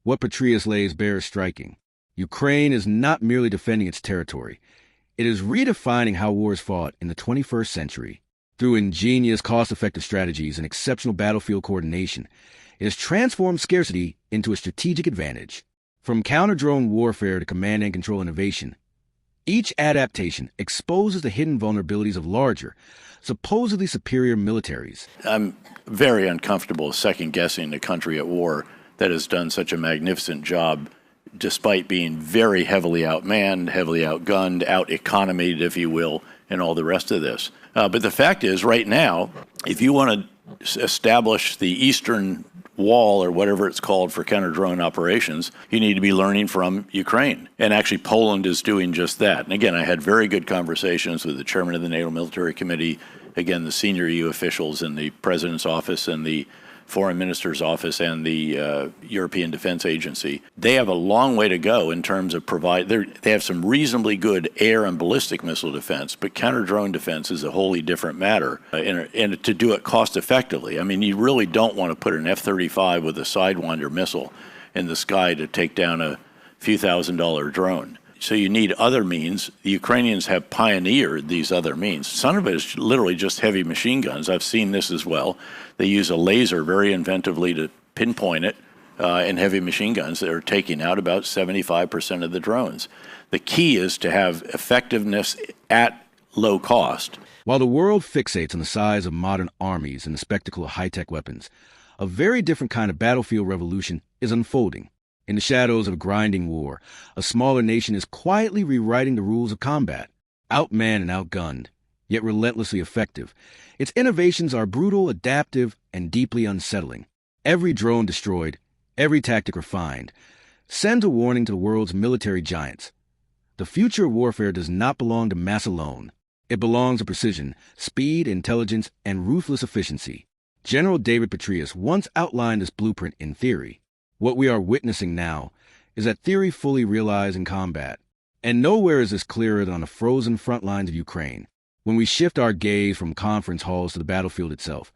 What Petraeus lays bare is striking. Ukraine is not merely defending its territory. It is redefining how war is fought in the 21st century. Through ingenious, cost-effective strategies and exceptional battlefield coordination, it has transformed scarcity into a strategic advantage. From counter-drone warfare to command and control innovation, each adaptation exposes the hidden vulnerabilities of larger, supposedly superior militaries. I'm very uncomfortable second-guessing a country at war that has done such a magnificent job despite being very heavily outmanned, heavily outgunned, out-economied, if you will, and all the rest of this. But the fact is, right now, if you want to establish the Eastern Wall or whatever it's called for counter-drone operations, you need to be learning from Ukraine. And actually, Poland is doing just that. And again, I had very good conversations with the chairman of the NATO Military Committee, again, the senior EU officials in the president's office and the foreign minister's office and the European Defense Agency. They have a long way to go in terms of they have some reasonably good air and ballistic missile defense, but counter-drone defense is a wholly different matter, and to do it cost-effectively. I mean, you really don't want to put an F-35 with a Sidewinder missile in the sky to take down a few $1,000 drone. So you need other means. The Ukrainians have pioneered these other means. Some of it is literally just heavy machine guns. I've seen this as well. They use a laser very inventively to pinpoint it in heavy machine guns that are taking out about 75% of the drones. The key is to have effectiveness at low cost. While the world fixates on the size of modern armies and the spectacle of high-tech weapons, a very different kind of battlefield revolution is unfolding. In the shadows of a grinding war, a smaller nation is quietly rewriting the rules of combat. Outmanned and outgunned, yet relentlessly effective, its innovations are brutal, adaptive, and deeply unsettling. Every drone destroyed, every tactic refined, sends a warning to the world's military giants. The future of warfare does not belong to mass alone. It belongs to precision, speed, intelligence, and ruthless efficiency. General David Petraeus once outlined this blueprint in theory. What we are witnessing now is that theory fully realized in combat. And nowhere is this clearer than on the frozen front lines of Ukraine. When we shift our gaze from conference halls to the battlefield itself,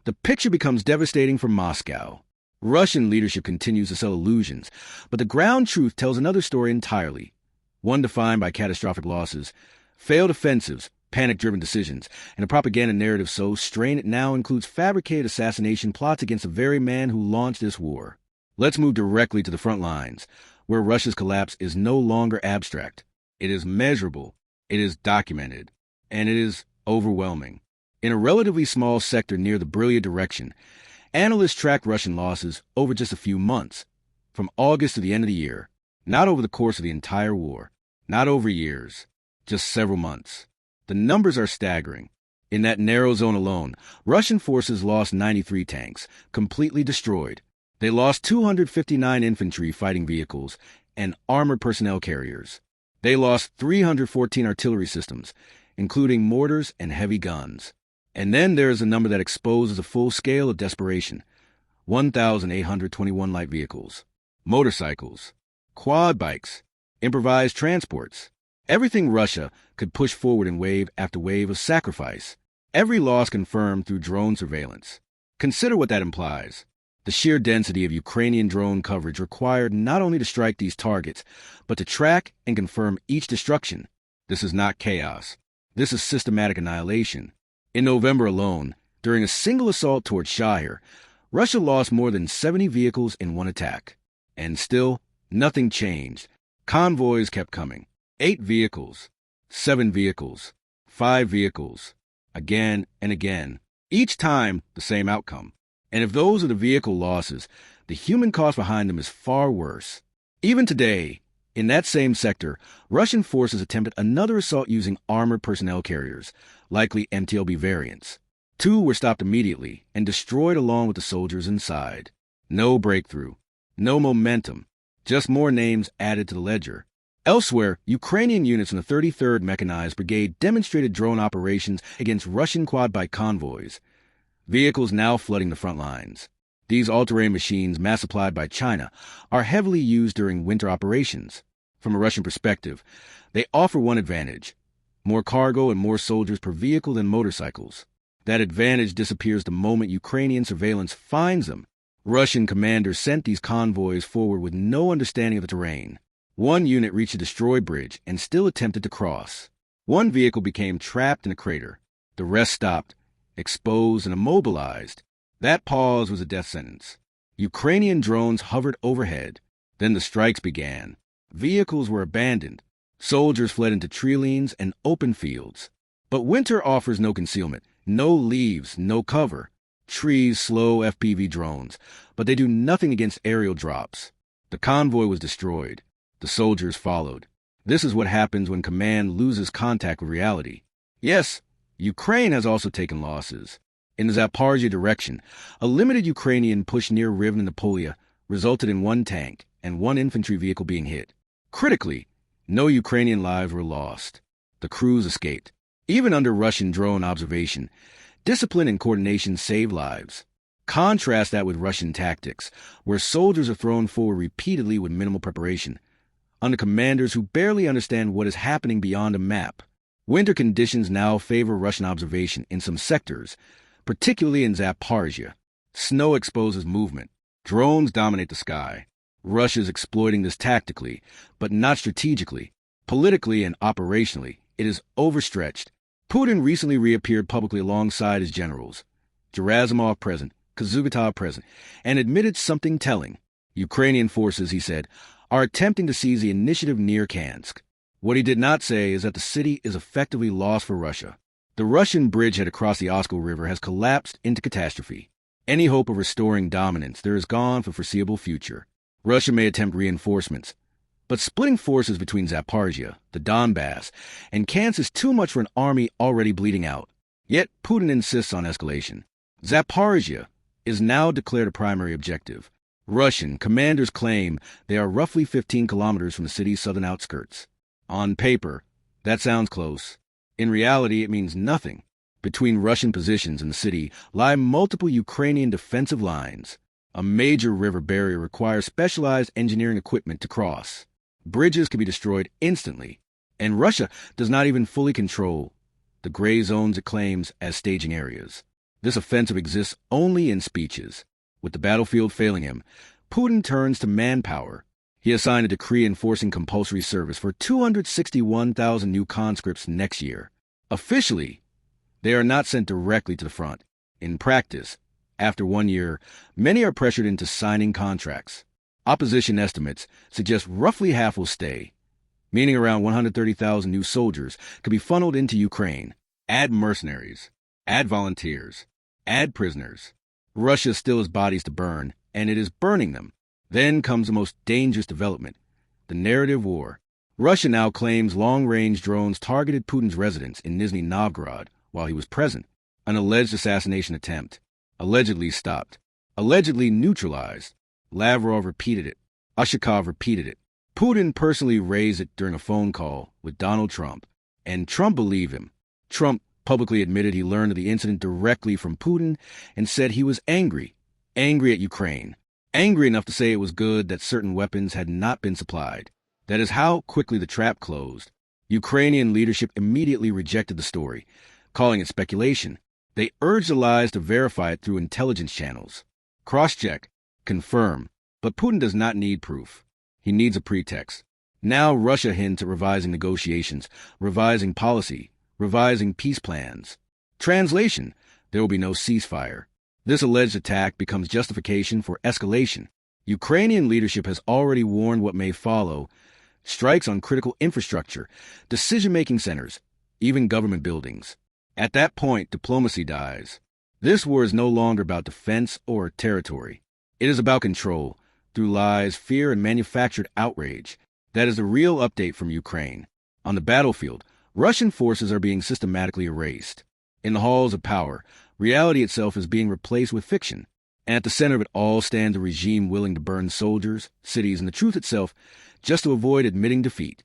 the picture becomes devastating for Moscow. Russian leadership continues to sell illusions, but the ground truth tells another story entirely, one defined by catastrophic losses, failed offensives, panic-driven decisions, and a propaganda narrative so strained it now includes fabricated assassination plots against the very man who launched this war. Let's move directly to the front lines, where Russia's collapse is no longer abstract. It is measurable, it is documented, and it is overwhelming. In a relatively small sector near the Brilliant Direction, analysts track Russian losses over just a few months, from August to the end of the year, not over the course of the entire war, not over years, just several months. The numbers are staggering. In that narrow zone alone, Russian forces lost 93 tanks, completely destroyed. They lost 259 infantry fighting vehicles and armored personnel carriers. They lost 314 artillery systems, including mortars and heavy guns. And then there is a number that exposes a full scale of desperation: 1,821 light vehicles, motorcycles, quad bikes, improvised transports. Everything Russia could push forward in wave after wave of sacrifice. Every loss confirmed through drone surveillance. Consider what that implies. The sheer density of Ukrainian drone coverage required not only to strike these targets, but to track and confirm each destruction. This is not chaos. This is systematic annihilation. In November alone, during a single assault toward Shire, Russia lost more than 70 vehicles in one attack. And still, nothing changed. Convoys kept coming. 8 vehicles, 7 vehicles, 5 vehicles, again and again. Each time, the same outcome. And if those are the vehicle losses, the human cost behind them is far worse. Even today, in that same sector, Russian forces attempted another assault using armored personnel carriers, likely MTLB variants. 2 were stopped immediately and destroyed along with the soldiers inside. No breakthrough, no momentum, just more names added to the ledger. Elsewhere, Ukrainian units from the 33rd Mechanized Brigade demonstrated drone operations against Russian quad-bike convoys. Vehicles now flooding the front lines. These all-terrain machines, mass supplied by China, are heavily used during winter operations. From a Russian perspective, they offer one advantage: more cargo and more soldiers per vehicle than motorcycles. That advantage disappears the moment Ukrainian surveillance finds them. Russian commanders sent these convoys forward with no understanding of the terrain. One unit reached a destroyed bridge and still attempted to cross. One vehicle became trapped in a crater. The rest stopped, exposed and immobilized. That pause was a death sentence. Ukrainian drones hovered overhead. Then the strikes began. Vehicles were abandoned. Soldiers fled into tree lanes and open fields. But winter offers no concealment, no leaves, no cover. Trees slow FPV drones, but they do nothing against aerial drops. The convoy was destroyed. The soldiers followed. This is what happens when command loses contact with reality. Yes, Ukraine has also taken losses. In the Zaporizhzhia direction, a limited Ukrainian push near Rivne and Napolia resulted in one tank and one infantry vehicle being hit. Critically, no Ukrainian lives were lost. The crews escaped. Even under Russian drone observation, discipline and coordination saved lives. Contrast that with Russian tactics, where soldiers are thrown forward repeatedly with minimal preparation, under commanders who barely understand what is happening beyond a map. Winter conditions now favor Russian observation in some sectors, particularly in Zaporizhzhia. Snow exposes movement. Drones dominate the sky. Russia is exploiting this tactically, but not strategically. Politically and operationally, it is overstretched. Putin recently reappeared publicly alongside his generals, Gerasimov present, Kozygotov present, and admitted something telling. Ukrainian forces, he said, are attempting to seize the initiative near Kansk. What he did not say is that the city is effectively lost for Russia. The Russian bridgehead across the Oskol River has collapsed into catastrophe. Any hope of restoring dominance there is gone for the foreseeable future. Russia may attempt reinforcements, but splitting forces between Zaporizhzhia, the Donbass, and Kansk is too much for an army already bleeding out. Yet Putin insists on escalation. Zaporizhzhia is now declared a primary objective. Russian commanders claim they are roughly 15 kilometers from the city's southern outskirts. On paper, that sounds close. In reality, it means nothing. Between Russian positions in the city lie multiple Ukrainian defensive lines. A major river barrier requires specialized engineering equipment to cross. Bridges can be destroyed instantly, and Russia does not even fully control the gray zones it claims as staging areas. This offensive exists only in speeches. With the battlefield failing him, Putin turns to manpower. He has signed a decree enforcing compulsory service for 261,000 new conscripts next year. Officially, they are not sent directly to the front. In practice, after 1 year, many are pressured into signing contracts. Opposition estimates suggest roughly half will stay, meaning around 130,000 new soldiers could be funneled into Ukraine. Add mercenaries, add volunteers, add prisoners. Russia still has bodies to burn, and it is burning them. Then comes the most dangerous development, the narrative war. Russia now claims long-range drones targeted Putin's residence in Nizhny Novgorod while he was present. An alleged assassination attempt. Allegedly stopped. Allegedly neutralized. Lavrov repeated it. Ushakov repeated it. Putin personally raised it during a phone call with Donald Trump, and Trump believed him. Trump publicly admitted he learned of the incident directly from Putin and said he was angry at Ukraine. Angry enough to say it was good that certain weapons had not been supplied. That is how quickly the trap closed. Ukrainian leadership immediately rejected the story, calling it speculation. They urged the lies to verify it through intelligence channels. Cross-check, confirm, but Putin does not need proof. He needs a pretext. Now Russia hints at revising negotiations, revising policy, revising peace plans. Translation, there will be no ceasefire. This alleged attack becomes justification for escalation. Ukrainian leadership has already warned what may follow: strikes on critical infrastructure, decision-making centers, even government buildings. At that point, diplomacy dies. This war is no longer about defense or territory. It is about control, through lies, fear, and manufactured outrage. That is the real update from Ukraine. On the battlefield, Russian forces are being systematically erased. In the halls of power, reality itself is being replaced with fiction. And at the center of it all stands a regime willing to burn soldiers, cities, and the truth itself just to avoid admitting defeat.